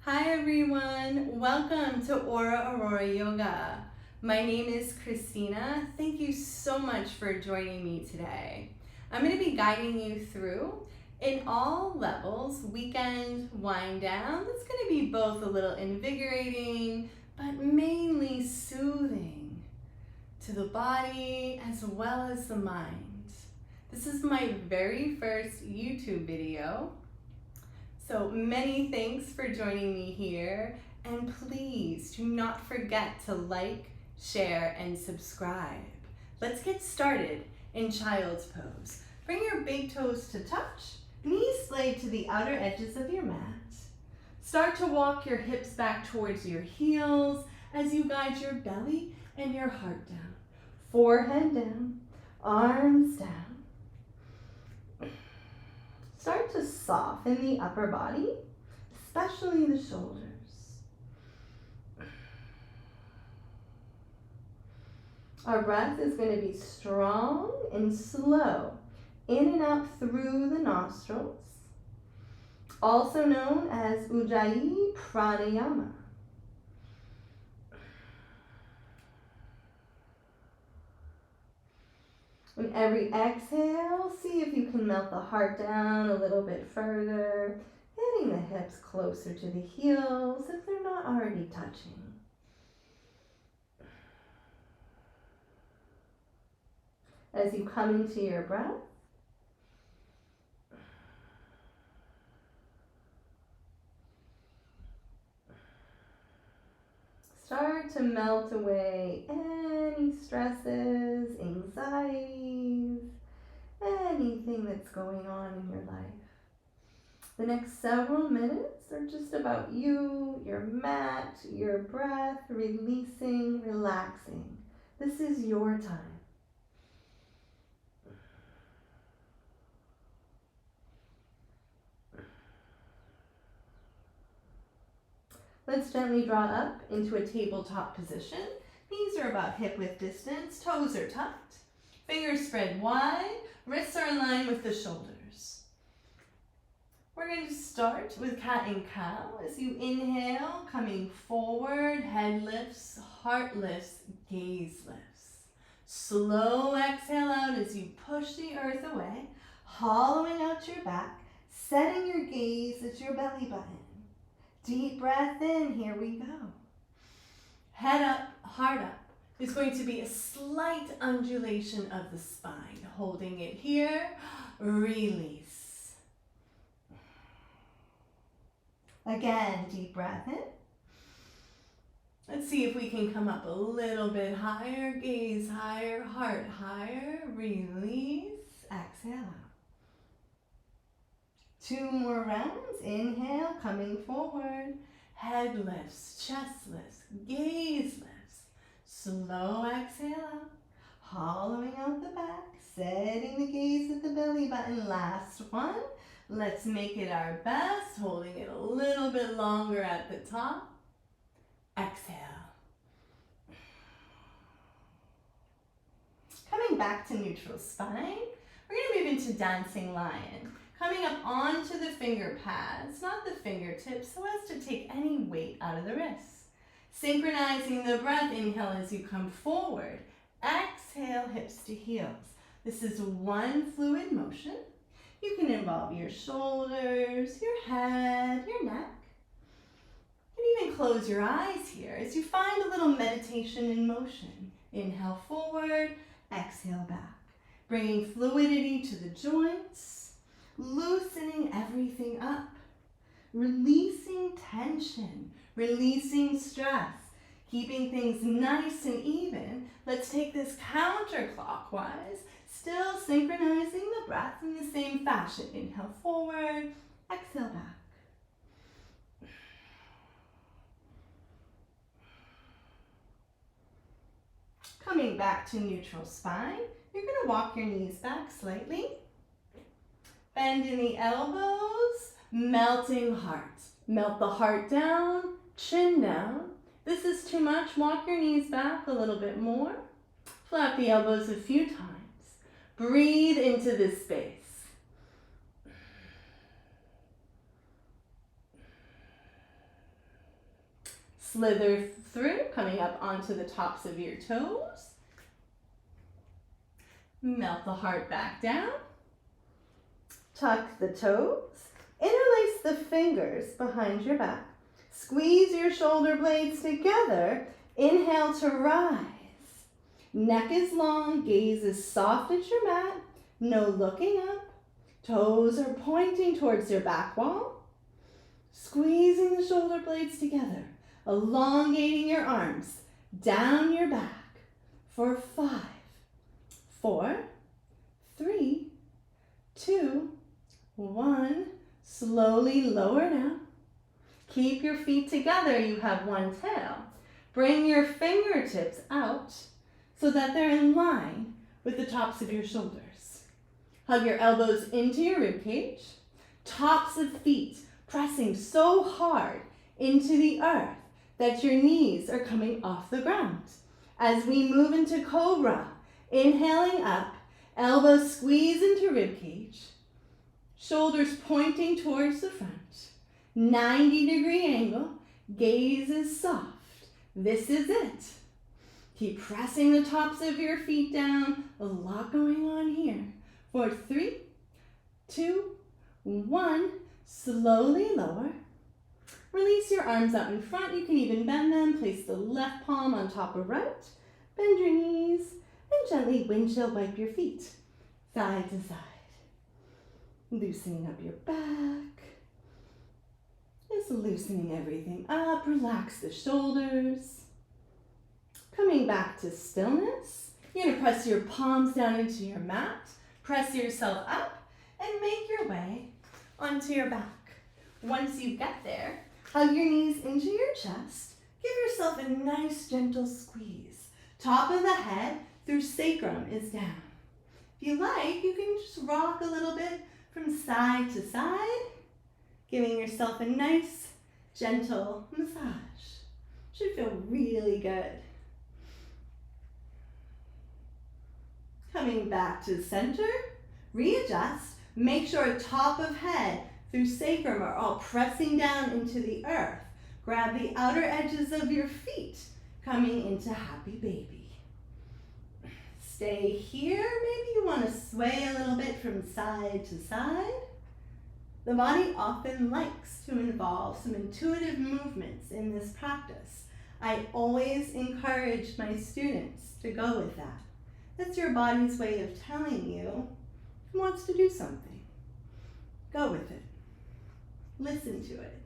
Hi everyone, welcome to Aurora Yoga. My name is Christina. Thank you so much for joining me today. I'm going to be guiding you through, in all levels, weekend wind down. It's going to be both a little invigorating, but mainly soothing to the body as well as the mind. This is my very first YouTube video. So many thanks for joining me here, and please do not forget to like, share, and subscribe. Let's get started in child's pose. Bring your big toes to touch, knees splayed to the outer edges of your mat. Start to walk your hips back towards your heels as you guide your belly and your heart down. Forehead down, arms down. Start to soften the upper body, especially the shoulders. Our breath is going to be strong and slow, in and out through the nostrils, also known as Ujjayi Pranayama. On every exhale, see if you can melt the heart down a little bit further, getting the hips closer to the heels if they're not already touching. As you come into your breath, start to melt away any stresses, anxieties, anything that's going on in your life. The next several minutes are just about you, your mat, your breath, releasing, relaxing. This is your time. Let's gently draw up into a tabletop position. Knees are about hip width distance, toes are tucked, fingers spread wide, wrists are in line with the shoulders. We're going to start with cat and cow. As you inhale, coming forward, head lifts, heart lifts, gaze lifts. Slow exhale out as you push the earth away, hollowing out your back, setting your gaze at your belly button. Deep breath in, here we go. Head up, heart up. There's going to be a slight undulation of the spine. Holding it here, release. Again, deep breath in. Let's see if we can come up a little bit higher. Gaze higher, heart higher, release. Exhale out. 2 more rounds. Inhale, coming forward. Head lifts, chest lifts, gaze lifts. Slow exhale out. Hollowing out the back, setting the gaze at the belly button. Last one. Let's make it our best, holding it a little bit longer at the top. Exhale. Coming back to neutral spine, we're going to move into dancing lion. Coming up onto the finger pads, not the fingertips, so as to take any weight out of the wrists. Synchronizing the breath, inhale as you come forward. Exhale, hips to heels. This is one fluid motion. You can involve your shoulders, your head, your neck. You can even close your eyes here as you find a little meditation in motion. Inhale forward, exhale back. Bringing fluidity to the joints, loosening everything up, releasing tension, releasing stress, keeping things nice and even. Let's take this counterclockwise, still synchronizing the breath in the same fashion. Inhale forward, exhale back. Coming back to neutral spine, you're going to walk your knees back slightly. Bend in the elbows, melting heart. Melt the heart down, chin down. This is too much. Walk your knees back a little bit more. Flap the elbows a few times. Breathe into this space. Slither through, coming up onto the tops of your toes. Melt the heart back down. Tuck the toes. Interlace the fingers behind your back. Squeeze your shoulder blades together. Inhale to rise. Neck is long, gaze is soft at your mat. No looking up. Toes are pointing towards your back wall. Squeezing the shoulder blades together. Elongating your arms down your back for 5, 4, 3, 2, 1. Slowly lower down. Keep your feet together. You have one tail. Bring your fingertips out so that they're in line with the tops of your shoulders. Hug your elbows into your ribcage. Tops of feet pressing so hard into the earth that your knees are coming off the ground. As we move into cobra, inhaling up, elbows squeeze into ribcage, shoulders pointing towards the front, 90-degree angle, gaze is soft. This is it. Keep pressing the tops of your feet down. A lot going on here. For 3, 2, 1, slowly lower. Release your arms out in front. You can even bend them. Place the left palm on top of right. Bend your knees and gently windshield wipe your feet, side to side. Loosening up your back. Just loosening everything up. Relax the shoulders. Coming back to stillness. You're going to press your palms down into your mat. Press yourself up and make your way onto your back. Once you get there, hug your knees into your chest. Give yourself a nice gentle squeeze. Top of the head through sacrum is down. If you like, you can just rock a little bit from side to side, giving yourself a nice gentle massage. Should feel really good. Coming back to center, readjust. Make sure top of head through sacrum are all pressing down into the earth. Grab the outer edges of your feet, coming into happy baby. Stay here. Maybe you want to sway a little bit from side to side. The body often likes to involve some intuitive movements in this practice. I always encourage my students to go with that. That's your body's way of telling you it wants to do something. Go with it. Listen to it.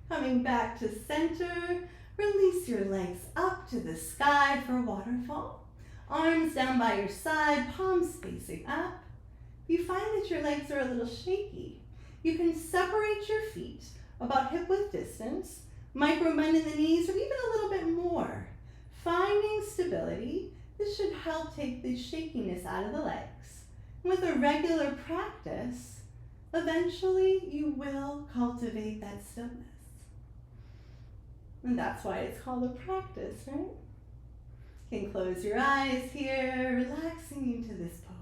Coming back to center, release your legs up to the sky for a waterfall. Arms down by your side, palms facing up. If you find that your legs are a little shaky, you can separate your feet about hip-width distance, micro bend in the knees, or even a little bit more. Finding stability, this should help take the shakiness out of the legs. With a regular practice, eventually you will cultivate that stillness. And that's why it's called a practice, right? You can close your eyes here, relaxing into this pose.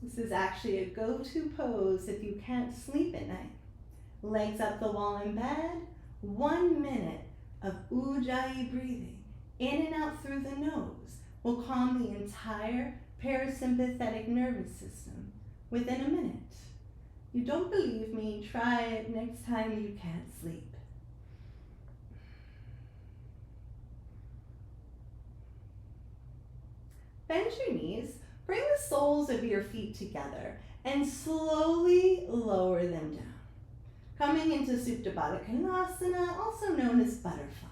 This is actually a go-to pose if you can't sleep at night. Legs up the wall in bed, 1 minute of Ujjayi breathing, in and out through the nose, will calm the entire parasympathetic nervous system within a minute. You don't believe me? Try it next time you can't sleep. Bend your knees, bring the soles of your feet together, and slowly lower them down. Coming into Supta Baddha Konasana, also known as butterfly.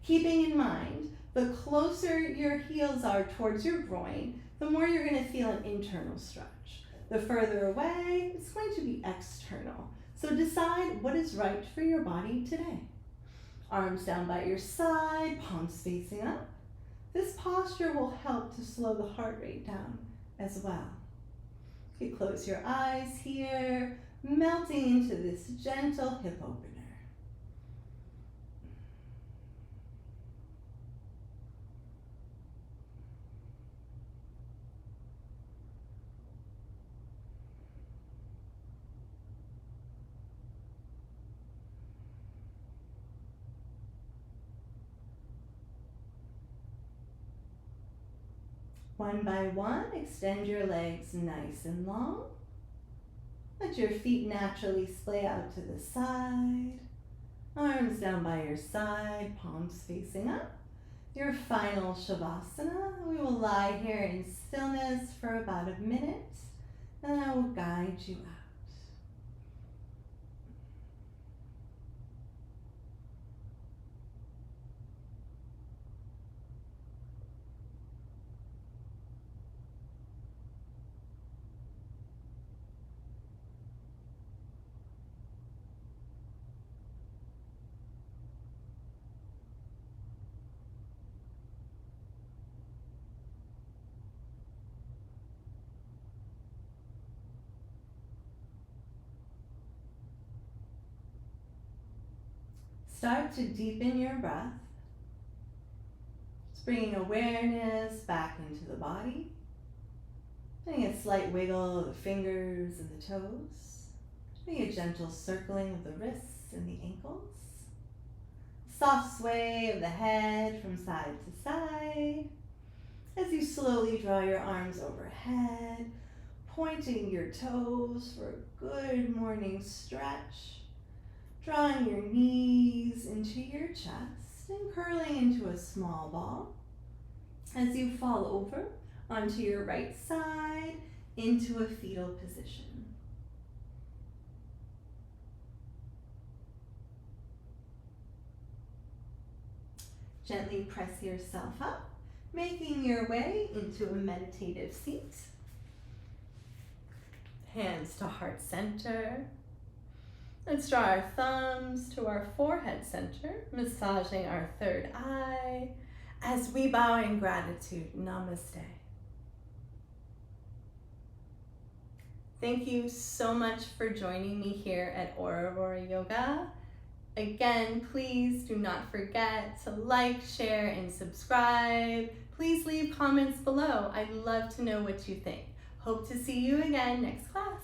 Keeping in mind, the closer your heels are towards your groin, the more you're going to feel an internal stretch. The further away, it's going to be external. So decide what is right for your body today. Arms down by your side, palms facing up. This posture will help to slow the heart rate down as well. You can close your eyes here, melting into this gentle hip opener. One by one, extend your legs nice and long. Let your feet naturally splay out to the side. Arms down by your side, palms facing up. Your final Shavasana. We will lie here in stillness for about a minute, and I will guide you out. Start to deepen your breath. Just bringing awareness back into the body. Doing a slight wiggle of the fingers and the toes. Doing a gentle circling of the wrists and the ankles. Soft sway of the head from side to side. As you slowly draw your arms overhead, pointing your toes for a good morning stretch. Drawing your knees into your chest and curling into a small ball as you fall over onto your right side into a fetal position. Gently press yourself up, making your way into a meditative seat. Hands to heart center. Let's draw our thumbs to our forehead center, massaging our third eye as we bow in gratitude. Namaste. Thank you so much for joining me here at Aurora Yoga. Again, please do not forget to like, share, and subscribe. Please leave comments below. I'd love to know what you think. Hope to see you again next class.